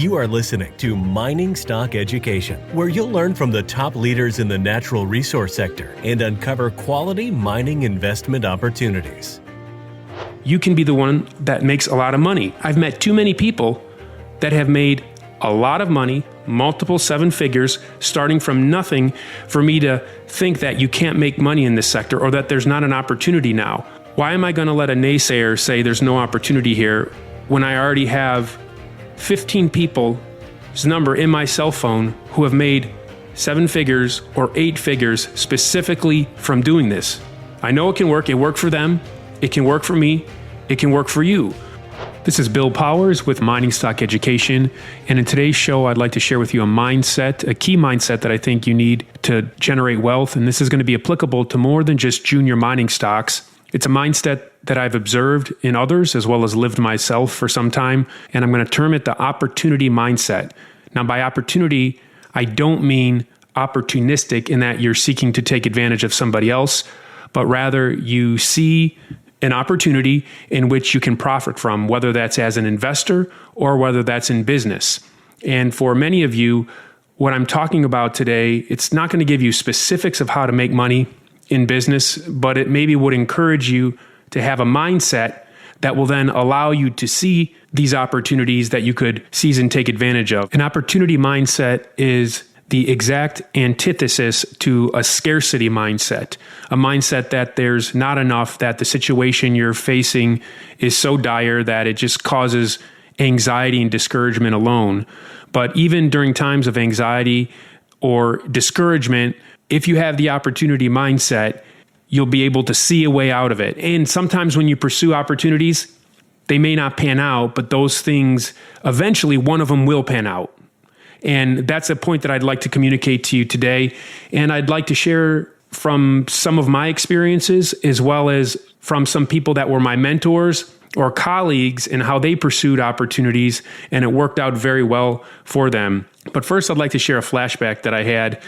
You are listening to Mining Stock Education, where you'll learn from the top leaders in the natural resource sector and uncover quality mining investment opportunities. You can be the one that makes a lot of money. I've met too many people that have made a lot of money, multiple seven figures, starting from nothing, for me to think that you can't make money in this sector or that there's not an opportunity now. Why am I going to let a naysayer say there's no opportunity here when I already have 15 people's number in my cell phone who have made seven figures or eight figures specifically from doing this? I know it can work. It worked for them. It can work for me. It can work for you. This is Bill Powers with Mining Stock Education, and in today's show, I'd like to share with you a mindset, a key mindset that I think you need to generate wealth, and this is going to be applicable to more than just junior mining stocks. It's a mindset that I've observed in others as well as lived myself for some time, and I'm going to term it the opportunity mindset. Now, by opportunity, I don't mean opportunistic in that you're seeking to take advantage of somebody else, but rather you see an opportunity in which you can profit from, whether that's as an investor or whether that's in business. And for many of you, what I'm talking about today, it's not going to give you specifics of how to make money in business, but it maybe would encourage you to have a mindset that will then allow you to see these opportunities that you could seize and take advantage of. An opportunity mindset is the exact antithesis to a scarcity mindset, a mindset that there's not enough, that the situation you're facing is so dire that it just causes anxiety and discouragement alone. But even during times of anxiety or discouragement, if you have the opportunity mindset, you'll be able to see a way out of it. And sometimes when you pursue opportunities, they may not pan out, but those things, eventually one of them will pan out. And that's a point that I'd like to communicate to you today. And I'd like to share from some of my experiences, as well as from some people that were my mentors or colleagues, and how they pursued opportunities, and it worked out very well for them. But first, I'd like to share a flashback that I had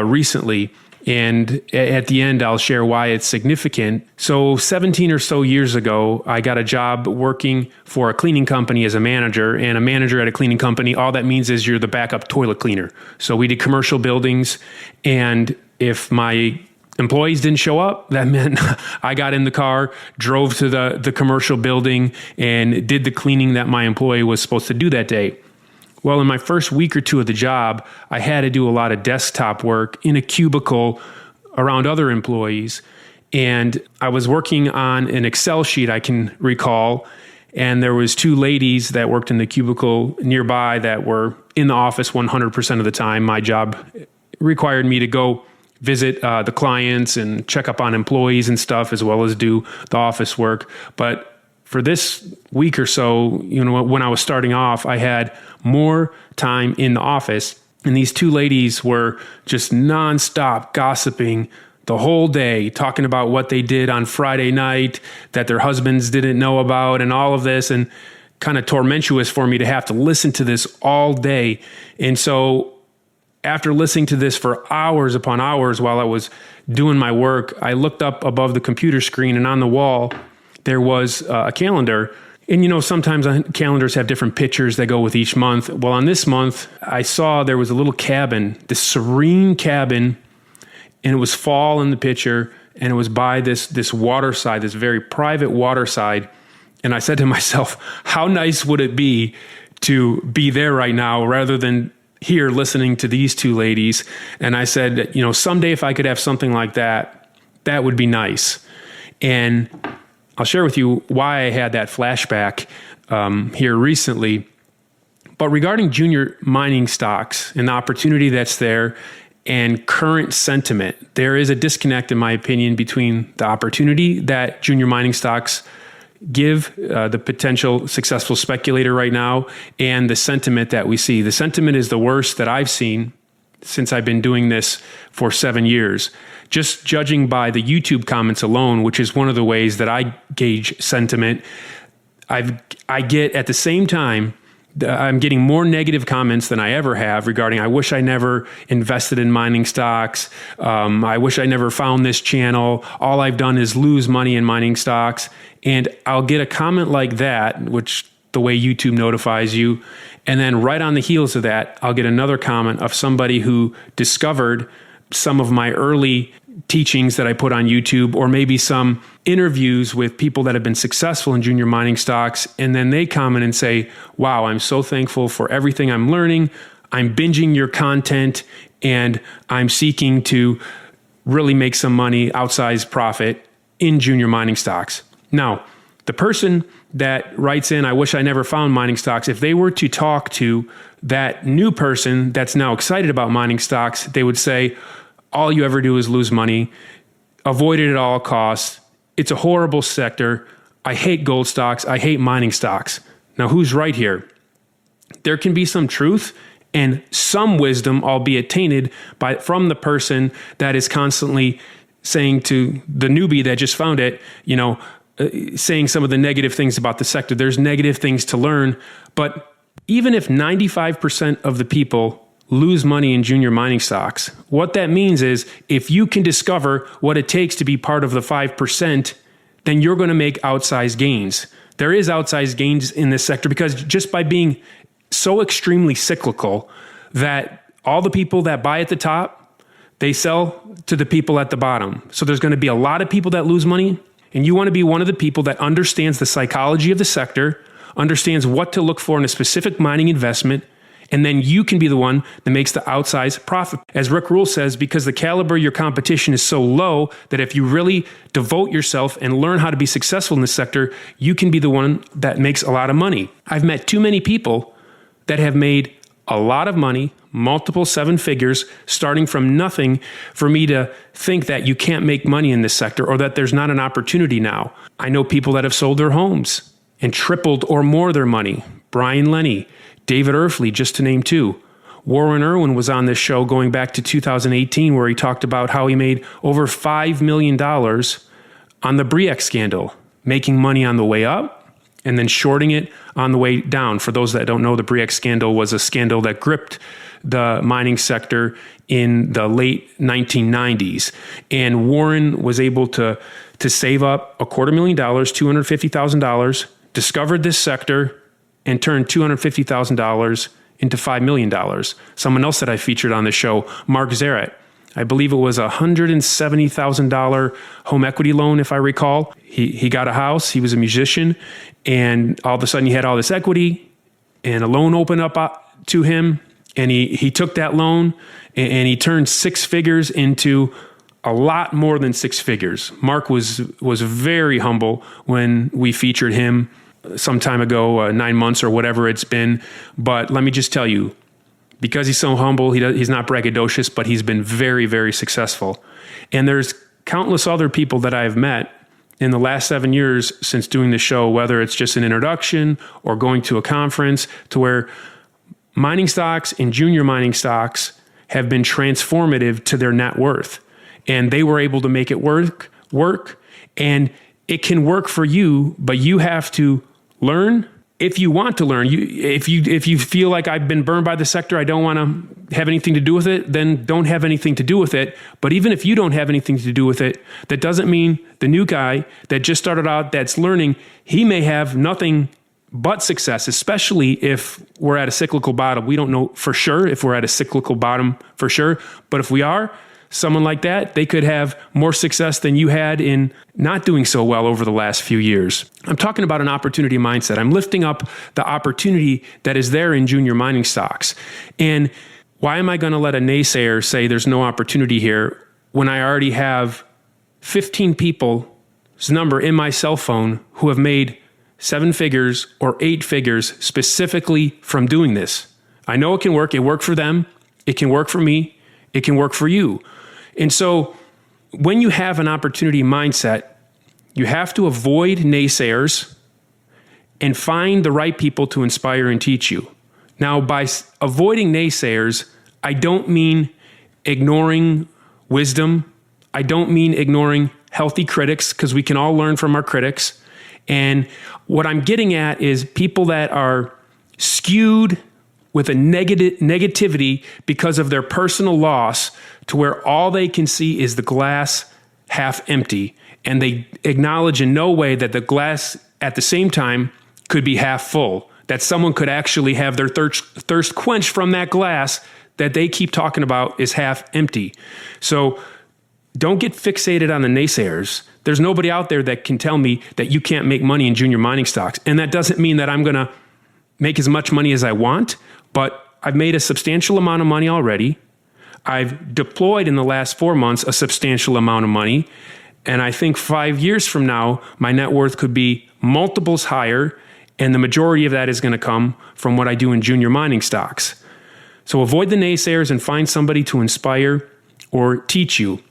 recently. And at the end, I'll share why it's significant. So 17 or so years ago, I got a job working for a cleaning company as a manager. And a manager at a cleaning company, all that means is you're the backup toilet cleaner. So we did commercial buildings. And if my employees didn't show up, that meant I got in the car, drove to the commercial building, and did the cleaning that my employee was supposed to do that day. Well, in my first week or two of the job, I had to do a lot of desktop work in a cubicle around other employees. And I was working on an Excel sheet, I can recall, and there was two ladies that worked in the cubicle nearby that were in the office 100% of the time. My job required me to go visit the clients and check up on employees and stuff, as well as do the office work. But for this week or so, when I was starting off, I had more time in the office, and these two ladies were just nonstop gossiping the whole day, talking about what they did on Friday night that their husbands didn't know about, and all of this, and kind of tormentuous for me to have to listen to this all day. And so after listening to this for hours upon hours while I was doing my work, I looked up above the computer screen, and on the wall, there was a calendar. And sometimes calendars have different pictures that go with each month. Well, on this month, I saw there was a little cabin, this serene cabin, and it was fall in the picture, and it was by this waterside, this very private waterside. And I said to myself, how nice would it be to be there right now rather than here listening to these two ladies? And I said, someday if I could have something like that, that would be nice. And I'll share with you why I had that flashback here recently. But regarding junior mining stocks and the opportunity that's there and current sentiment, there is a disconnect, in my opinion, between the opportunity that junior mining stocks give the potential successful speculator right now and the sentiment that we see. The sentiment is the worst that I've seen since I've been doing this for 7 years. Just judging by the YouTube comments alone, which is one of the ways that I gauge sentiment, I get at the same time, I'm getting more negative comments than I ever have regarding, I wish I never invested in mining stocks. I wish I never found this channel. All I've done is lose money in mining stocks. And I'll get a comment like that, which the way YouTube notifies you. And then right on the heels of that, I'll get another comment of somebody who discovered some of my early teachings that I put on YouTube, or maybe some interviews with people that have been successful in junior mining stocks. And then they comment and say, wow, I'm so thankful for everything I'm learning. I'm binging your content and I'm seeking to really make some money, outsized profit in junior mining stocks. Now, the person that writes in, I wish I never found mining stocks, if they were to talk to that new person that's now excited about mining stocks, they would say, all you ever do is lose money, avoid it at all costs. It's a horrible sector. I hate gold stocks. I hate mining stocks. Now, who's right here? There can be some truth and some wisdom, albeit tainted from the person that is constantly saying to the newbie that just found it, saying some of the negative things about the sector. There's negative things to learn, but even if 95% of the people lose money in junior mining stocks, what that means is if you can discover what it takes to be part of the 5%, then you're going to make outsized gains. There is outsized gains in this sector because just by being so extremely cyclical that all the people that buy at the top, they sell to the people at the bottom. So there's going to be a lot of people that lose money, and you want to be one of the people that understands the psychology of the sector, understands what to look for in a specific mining investment, and then you can be the one that makes the outsized profit. As Rick Rule says, because the caliber of your competition is so low that if you really devote yourself and learn how to be successful in this sector, you can be the one that makes a lot of money. I've met too many people that have made a lot of money, multiple seven figures, starting from nothing, for me to think that you can't make money in this sector or that there's not an opportunity now. I know people that have sold their homes and tripled or more their money. Brian Lenny, David Erfley, just to name two. Warren Irwin was on this show going back to 2018, where he talked about how he made over $5 million on the Briek scandal, making money on the way up and then shorting it on the way down. For those that don't know, the Briek scandal was a scandal that gripped the mining sector in the late 1990s. And Warren was able to save up $250,000, $250,000, discovered this sector, and turned $250,000 into $5 million. Someone else that I featured on the show, Mark Zaret, I believe it was a $170,000 home equity loan, if I recall. He got a house, he was a musician, and all of a sudden he had all this equity, and a loan opened up to him, and he took that loan, and he turned six figures into a lot more than six figures. Mark was very humble when we featured him some time ago, 9 months or whatever it's been. But let me just tell you, because he's so humble, he's not braggadocious, but he's been very, very successful. And there's countless other people that I've met in the last 7 years since doing the show, whether it's just an introduction or going to a conference, to where mining stocks and junior mining stocks have been transformative to their net worth. And they were able to make it work, and it can work for you, but you have to learn. If you want to learn, if you feel like I've been burned by the sector, I don't want to have anything to do with it, then don't have anything to do with it. But even if you don't have anything to do with it, that doesn't mean the new guy that just started out, that's learning, he may have nothing but success, especially if we're at a cyclical bottom. We don't know for sure if we're at a cyclical bottom for sure, but if we are, someone like that, they could have more success than you had in not doing so well over the last few years. I'm talking about an opportunity mindset. I'm lifting up the opportunity that is there in junior mining stocks. And why am I going to let a naysayer say there's no opportunity here when I already have 15 people's number in my cell phone who have made seven figures or eight figures specifically from doing this? I know it can work. It worked for them. It can work for me. It can work for you. And so when you have an opportunity mindset, you have to avoid naysayers and find the right people to inspire and teach you. Now, by avoiding naysayers, I don't mean ignoring wisdom. I don't mean ignoring healthy critics, because we can all learn from our critics. And what I'm getting at is people that are skewed with a negativity because of their personal loss, to where all they can see is the glass half empty. And they acknowledge in no way that the glass at the same time could be half full, that someone could actually have their thirst quenched from that glass that they keep talking about is half empty. So don't get fixated on the naysayers. There's nobody out there that can tell me that you can't make money in junior mining stocks. And that doesn't mean that I'm going to make as much money as I want, but I've made a substantial amount of money already. I've deployed in the last 4 months a substantial amount of money. And I think 5 years from now, my net worth could be multiples higher. And the majority of that is going to come from what I do in junior mining stocks. So avoid the naysayers and find somebody to inspire or teach you.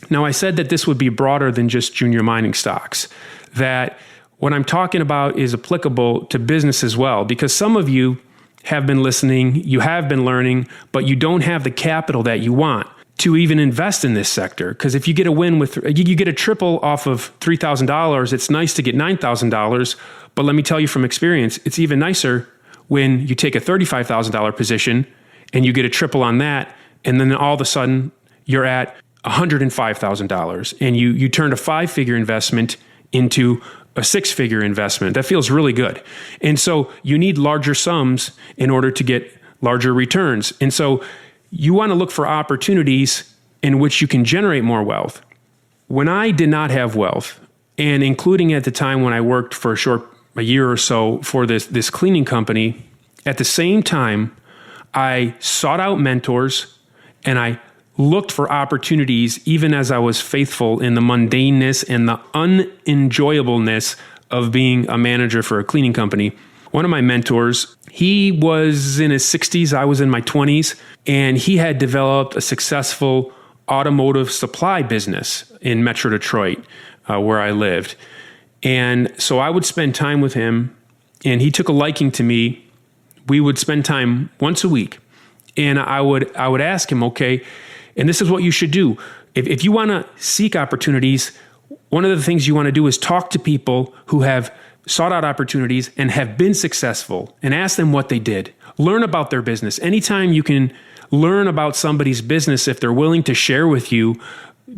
Now, I said that this would be broader than just junior mining stocks, that what I'm talking about is applicable to business as well, because some of you have been listening, you have been learning, but you don't have the capital that you want to even invest in this sector. Because if you get a win with, you get a triple off of $3,000, it's nice to get $9,000. But let me tell you from experience, it's even nicer when you take a $35,000 position and you get a triple on that. And then all of a sudden you're at $105,000 and you turned a 5-figure investment into a 6-figure investment. That feels really good. And so you need larger sums in order to get larger returns. And so you want to look for opportunities in which you can generate more wealth. When I did not have wealth, and including at the time when I worked for a year or so for this cleaning company, at the same time, I sought out mentors and I looked for opportunities even as I was faithful in the mundaneness and the unenjoyableness of being a manager for a cleaning company. One of my mentors, he was in his 60s, I was in my 20s, and he had developed a successful automotive supply business in Metro Detroit, where I lived. And so I would spend time with him, and he took a liking to me. We would spend time once a week, and I would ask him, okay, and this is what you should do. If you want to seek opportunities, one of the things you want to do is talk to people who have sought out opportunities and have been successful and ask them what they did. Learn about their business. Anytime you can learn about somebody's business, if they're willing to share with you,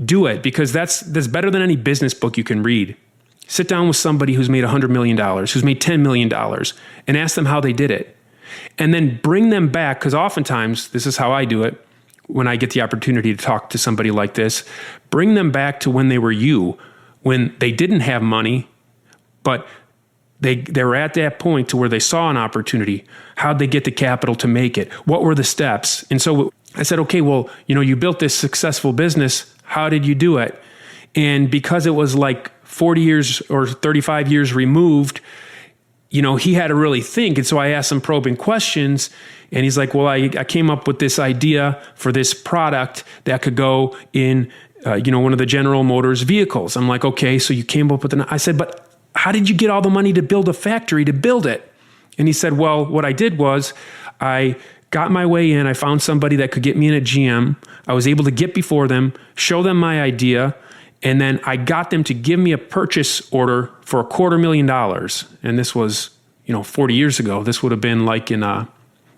do it, because that's better than any business book you can read. Sit down with somebody who's made $100 million, who's made $10 million, and ask them how they did it. And then bring them back, because oftentimes, this is how I do it, when I get the opportunity to talk to somebody like this, bring them back to when they were you, when they didn't have money, but they were at that point to where they saw an opportunity. How'd they get the capital to make it? What were the steps? And so I said, okay, well, you built this successful business. How did you do it? And because it was like 40 years or 35 years removed, he had to really think. And so I asked some probing questions, and he's like, well, I came up with this idea for this product that could go in, one of the General Motors vehicles. I'm like, okay, so you came up with I said, but how did you get all the money to build a factory to build it? And he said, well, what I did was I got my way in. I found somebody that could get me in at GM. I was able to get before them, show them my idea, and then I got them to give me a purchase order for $250,000. And this was, 40 years ago. This would have been like in the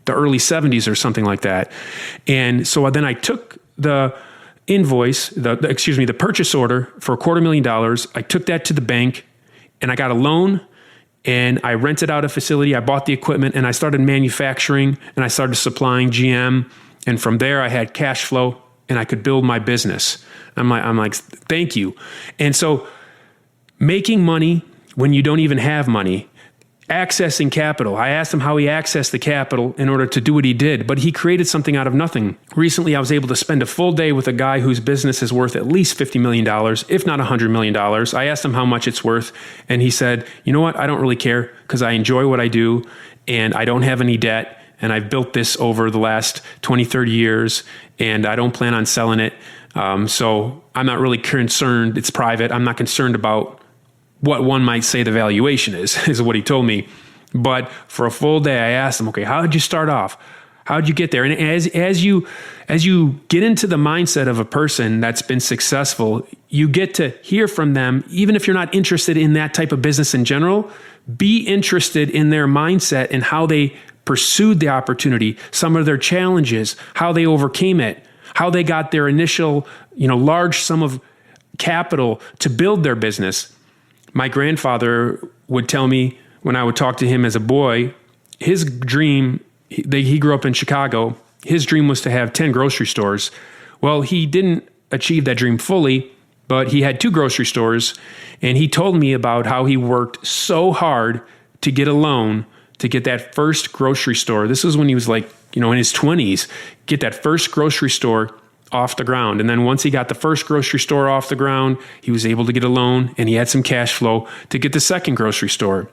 early 70s or something like that. And so then I took the invoice, the purchase order for $250,000. I took that to the bank and I got a loan and I rented out a facility. I bought the equipment and I started manufacturing and I started supplying GM. And from there I had cash flow and I could build my business. I'm like, thank you. And so making money when you don't even have money, accessing capital. I asked him how he accessed the capital in order to do what he did, but he created something out of nothing. Recently, I was able to spend a full day with a guy whose business is worth at least $50 million, if not $100 million. I asked him how much it's worth, and he said, you know what? I don't really care because I enjoy what I do, and I don't have any debt, and I've built this over the last 20, 30 years, and I don't plan on selling it. So I'm not really concerned. It's private. I'm not concerned about what one might say the valuation is what he told me. But for a full day, I asked him, okay, how did you start off? How did you get there? And as you get into the mindset of a person that's been successful, you get to hear from them, even if you're not interested in that type of business in general, be interested in their mindset and how they pursued the opportunity, some of their challenges, how they overcame it, how they got their initial, large sum of capital to build their business. My grandfather would tell me when I would talk to him as a boy, his dream, he grew up in Chicago. His dream was to have 10 grocery stores. Well, he didn't achieve that dream fully, but he had 2 grocery stores. And he told me about how he worked so hard to get a loan to get that first grocery store. This was when he was like, in his 20s, get that first grocery store off the ground. And then once he got the first grocery store off the ground, he was able to get a loan and he had some cash flow to get the second grocery store.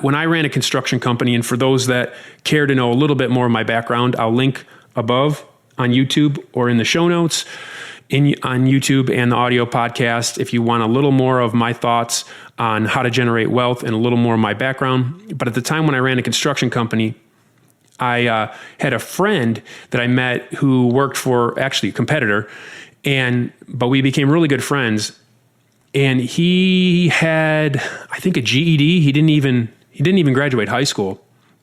When I ran a construction company, and for those that care to know a little bit more of my background, I'll link above on YouTube or in the show notes on YouTube and the audio podcast if you want a little more of my thoughts on how to generate wealth and a little more of my background. But at the time when I ran a construction company, I had a friend that I met who worked for actually a competitor, but we became really good friends. And he had, I think, a GED. He didn't even graduate high school.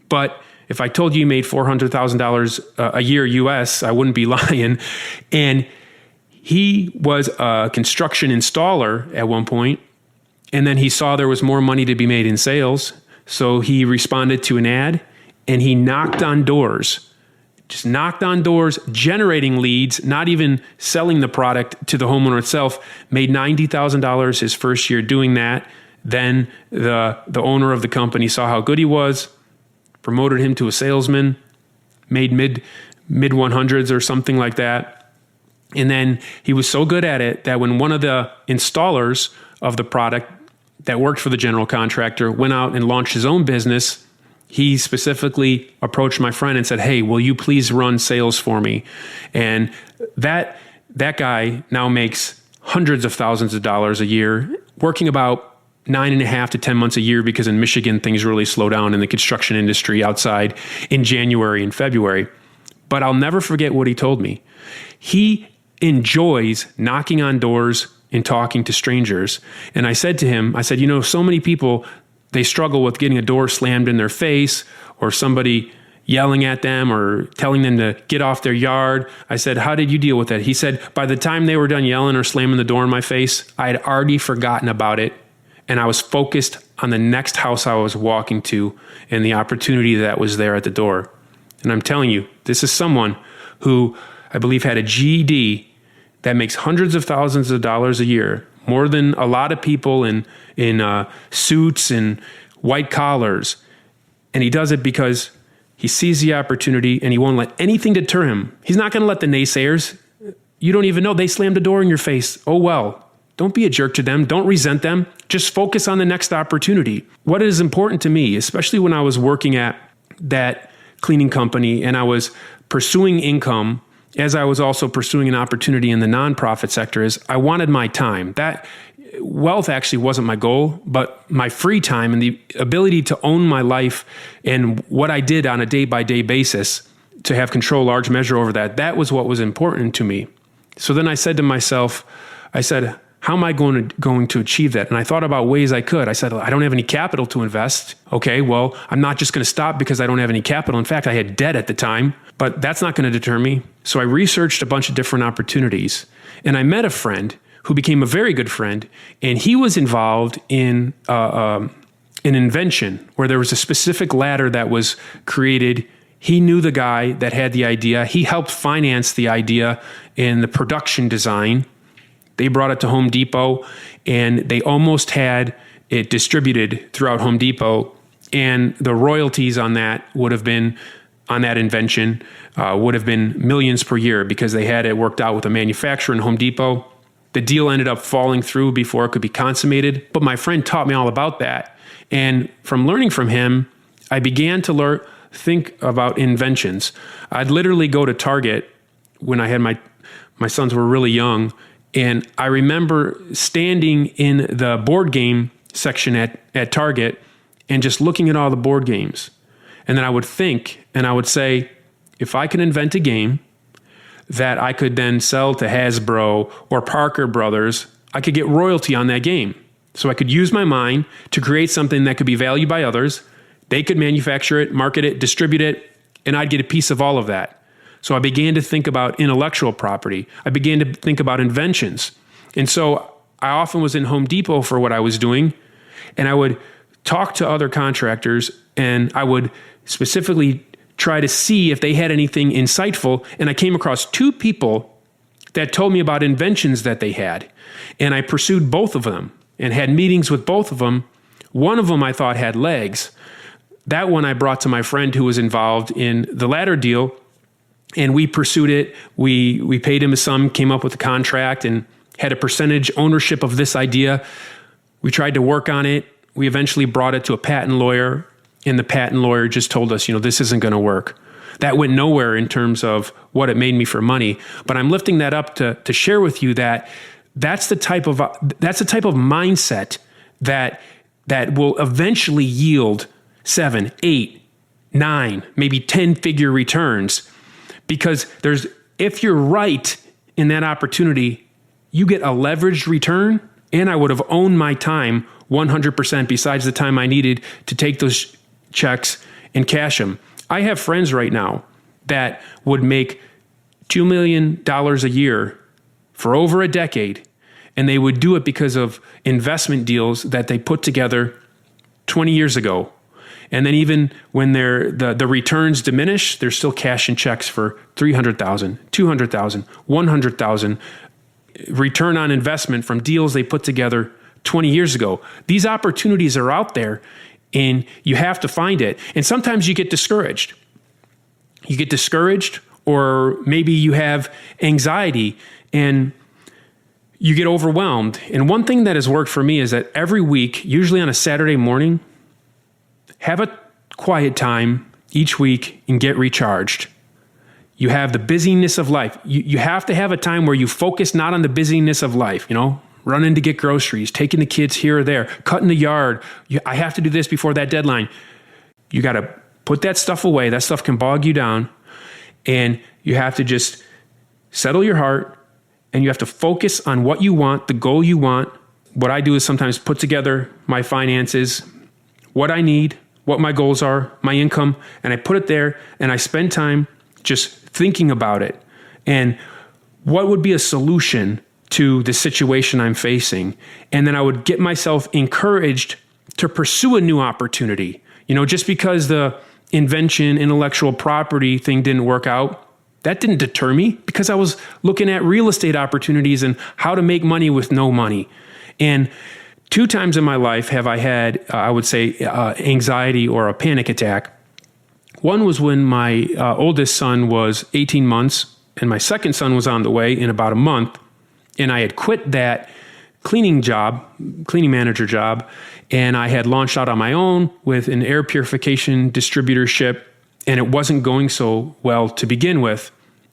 But if I told you he made $400,000 a year US, I wouldn't be lying. And he was a construction installer at one point, and then he saw there was more money to be made in sales. So he responded to an ad, and he knocked on doors, generating leads, not even selling the product to the homeowner itself, made $90,000 his first year doing that. Then the owner of the company saw how good he was, promoted him to a salesman, made mid 100s or something like that. And then he was so good at it that when one of the installers of the product that worked for the general contractor went out and launched his own business, he specifically approached my friend and said, "Hey, will you please run sales for me?" And that guy now makes hundreds of thousands of dollars a year, working about 9.5 to 10 months a year, because in Michigan, things really slow down in the construction industry outside in January and February. But I'll never forget what he told me. He enjoys knocking on doors and talking to strangers. And I said to him, so many people, they struggle with getting a door slammed in their face or somebody yelling at them or telling them to get off their yard. I said, "How did you deal with that?" He said, "By the time they were done yelling or slamming the door in my face, I had already forgotten about it. And I was focused on the next house I was walking to and the opportunity that was there at the door." And I'm telling you, this is someone who I believe had a GED that makes hundreds of thousands of dollars a year, more than a lot of people in suits and white collars. And he does it because he sees the opportunity and he won't let anything deter him. He's not going to let the naysayers. You don't even know they slammed a door in your face. Oh, well, don't be a jerk to them. Don't resent them. Just focus on the next opportunity. What is important to me, especially when I was working at that cleaning company and I was pursuing income, as I was also pursuing an opportunity in the nonprofit sector, is I wanted my time. That wealth actually wasn't my goal, but my free time and the ability to own my life and what I did on a day-by-day basis, to have control, large measure over that was what was important to me. So then I said to myself, how am I going to achieve that? And I thought about ways I could. I said, I don't have any capital to invest. Okay, well, I'm not just going to stop because I don't have any capital. In fact, I had debt at the time, but that's not going to deter me. So I researched a bunch of different opportunities, and I met a friend who became a very good friend, and he was involved in an invention where there was a specific ladder that was created. He knew the guy that had the idea. He helped finance the idea in the production design. They brought it to Home Depot, and they almost had it distributed throughout Home Depot. And the royalties on that invention would have been millions per year, because they had it worked out with a manufacturer in Home Depot. The deal ended up falling through before it could be consummated. But my friend taught me all about that. And from learning from him, I began to think about inventions. I'd literally go to Target when I had my sons were really young. And I remember standing in the board game section at Target and just looking at all the board games. And then I would think, and I would say, if I could invent a game that I could then sell to Hasbro or Parker Brothers, I could get royalty on that game. So I could use my mind to create something that could be valued by others. They could manufacture it, market it, distribute it, and I'd get a piece of all of that. So I began to think about intellectual property. I began to think about inventions. And so I often was in Home Depot for what I was doing, and I would talk to other contractors, and I would specifically try to see if they had anything insightful. And I came across two people that told me about inventions that they had. And I pursued both of them and had meetings with both of them. One of them I thought had legs. That one I brought to my friend who was involved in the latter deal, and we pursued it. We paid him a sum, came up with a contract, and had a percentage ownership of this idea. We tried to work on it. We eventually brought it to a patent lawyer, and the patent lawyer just told us, this isn't going to work. That went nowhere in terms of what it made me for money. But I'm lifting that up to share with you that that's the type of mindset that will eventually yield 7, 8, 9, maybe 10-figure returns. Because if you're right in that opportunity, you get a leveraged return, and I would have owned my time 100% besides the time I needed to take those checks and cash them. I have friends right now that would make $2 million a year for over a decade, and they would do it because of investment deals that they put together 20 years ago. And then even when the returns diminish, they're still cashing checks for $300,000, $200,000, $100,000 return on investment from deals they put together 20 years ago. These opportunities are out there, and you have to find it. And sometimes you get discouraged. You get discouraged, or maybe you have anxiety and you get overwhelmed. And one thing that has worked for me is that every week, usually on a Saturday morning, have a quiet time each week and get recharged. You have the busyness of life. You have to have a time where you focus not on the busyness of life, running to get groceries, taking the kids here or there, cutting the yard. I have to do this before that deadline. You got to put that stuff away. That stuff can bog you down. And you have to just settle your heart, and you have to focus on what you want, the goal you want. What I do is sometimes put together my finances, what I need, what my goals are, my income, and I put it there, and I spend time just thinking about it. And what would be a solution to the situation I'm facing? And then I would get myself encouraged to pursue a new opportunity. Just because the invention, intellectual property thing didn't work out, that didn't deter me, because I was looking at real estate opportunities and how to make money with no money. And 2 times in my life have I had, I would say, anxiety or a panic attack. One was when my oldest son was 18 months, and my second son was on the way in about a month. And I had quit that cleaning manager job, and I had launched out on my own with an air purification distributorship, and it wasn't going so well to begin with.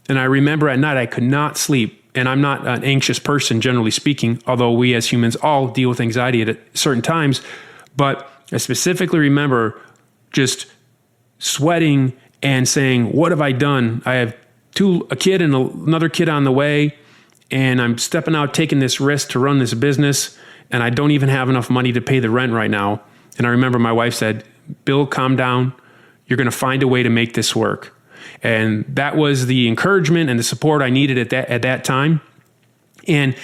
And I remember at night I could not sleep. And I'm not an anxious person, generally speaking, although we as humans all deal with anxiety at certain times. But I specifically remember just sweating and saying, what have I done? I have a kid and another kid on the way, and I'm stepping out, taking this risk to run this business, and I don't even have enough money to pay the rent right now. And I remember my wife said, Bill, calm down. You're going to find a way to make this work. And that was the encouragement and the support I needed at that time. And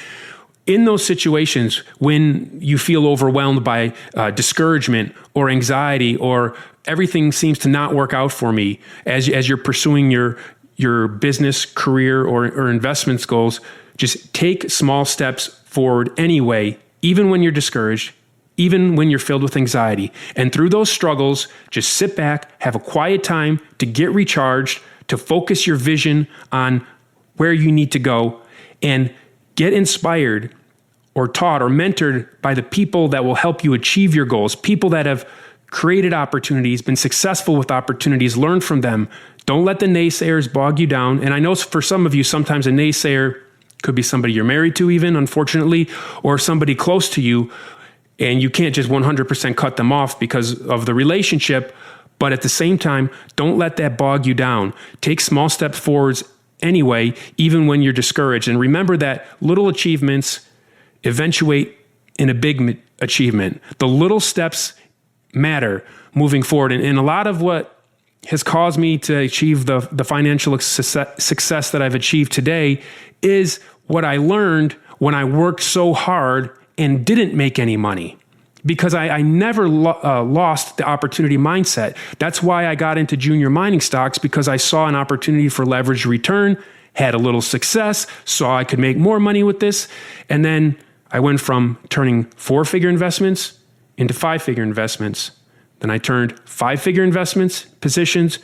in those situations, when you feel overwhelmed by discouragement or anxiety, or everything seems to not work out for me as you're pursuing your business, career, or investments goals, just take small steps forward anyway, even when you're discouraged, even when you're filled with anxiety. And through those struggles, just sit back, have a quiet time to get recharged, to focus your vision on where you need to go, and get inspired or taught or mentored by the people that will help you achieve your goals, people that have created opportunities, been successful with opportunities. Learn from them. Don't let the naysayers bog you down. And I know for some of you, sometimes a naysayer could be somebody you're married to even, unfortunately, or somebody close to you. And you can't just 100% cut them off because of the relationship. But at the same time, don't let that bog you down. Take small steps forwards anyway, even when you're discouraged. And remember that little achievements eventuate in a big achievement. The little steps matter moving forward. And a lot of what has caused me to achieve the financial success that I've achieved today is what I learned when I worked so hard and didn't make any money. because I never lost the opportunity mindset. That's why I got into junior mining stocks, because I saw an opportunity for leveraged return, had a little success, saw I could make more money with this. And then I went from turning 4-figure investments into 5-figure investments. Then I turned 5-figure investments positions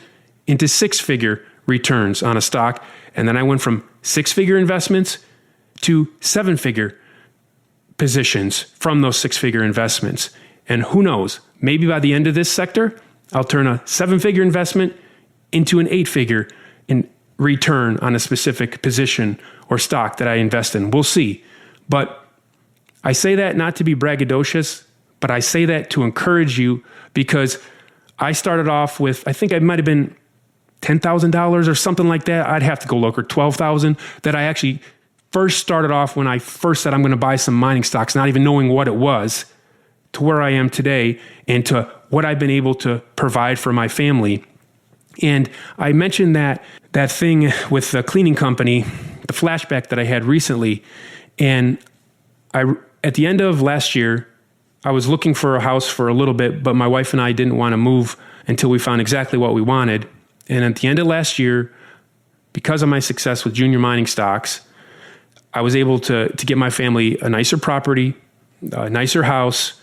into 6-figure returns on a stock. And then I went from 6-figure investments to 7-figure positions from those 6-figure investments. And who knows, maybe by the end of this sector, I'll turn a 7-figure investment into an 8-figure in return on a specific position or stock that I invest in. We'll see. But I say that not to be braggadocious, but I say that to encourage you, because I started off with, I think I might have been $10,000 or something like that. I'd have to go look, or $12,000, that I actually first started off when I first said I'm going to buy some mining stocks, not even knowing what it was, to where I am today and to what I've been able to provide for my family. And I mentioned that thing with the cleaning company, the flashback that I had recently. And at the end of last year, I was looking for a house for a little bit, but my wife and I didn't want to move until we found exactly what we wanted. And at the end of last year, because of my success with junior mining stocks, I was able to get my family a nicer property, a nicer house.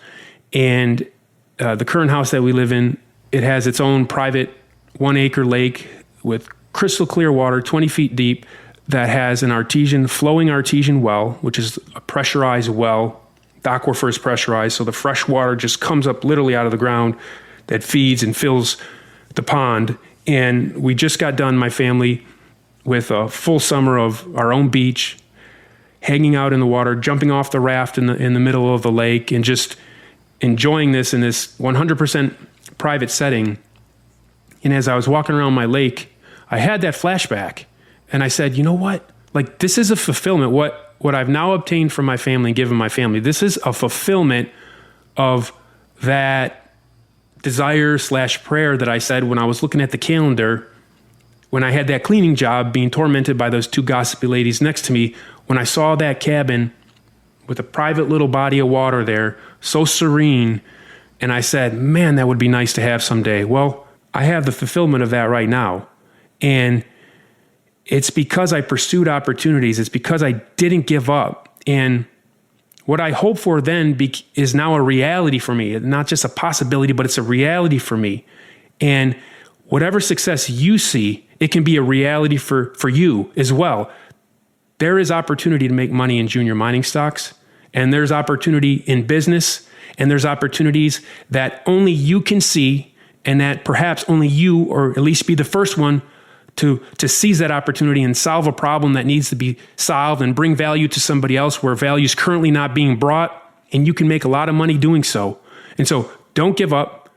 And the current house that we live in, it has its own private 1-acre lake with crystal clear water, 20 feet deep, that has an flowing artesian well, which is a pressurized well. The aquifer is pressurized, so the fresh water just comes up literally out of the ground that feeds and fills the pond. And we just got done, my family, with a full summer of our own beach, hanging out in the water, jumping off the raft in the middle of the lake, and just enjoying this in this 100% private setting. And as I was walking around my lake, I had that flashback, and I said, you know what? Like, this is a fulfillment. What I've now obtained from my family and given my family, this is a fulfillment of that desire/prayer that I said when I was looking at the calendar, when I had that cleaning job, being tormented by those 2 gossipy ladies next to me. When I saw that cabin with a private little body of water there, so serene, and I said, man, that would be nice to have someday. Well, I have the fulfillment of that right now. And it's because I pursued opportunities. It's because I didn't give up. And what I hoped for then is now a reality for me. Not just a possibility, but it's a reality for me. And whatever success you see, it can be a reality for you as well. There is opportunity to make money in junior mining stocks, and there's opportunity in business, and there's opportunities that only you can see, and that perhaps only you, or at least be the first one to seize that opportunity and solve a problem that needs to be solved and bring value to somebody else where value is currently not being brought, and you can make a lot of money doing so. And so don't give up.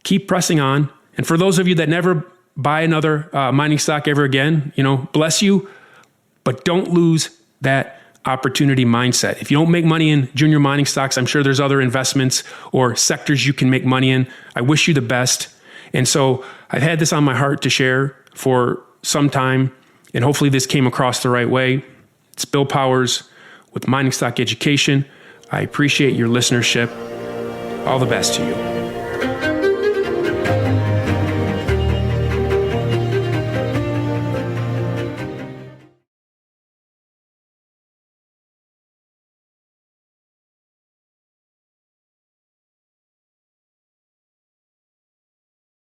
Keep pressing on. And for those of you that never buy another mining stock ever again, bless you, but don't lose that opportunity mindset. If you don't make money in junior mining stocks, I'm sure there's other investments or sectors you can make money in. I wish you the best. And so I've had this on my heart to share for some time, and hopefully this came across the right way. It's Bill Powers with Mining Stock Education. I appreciate your listenership. All the best to you.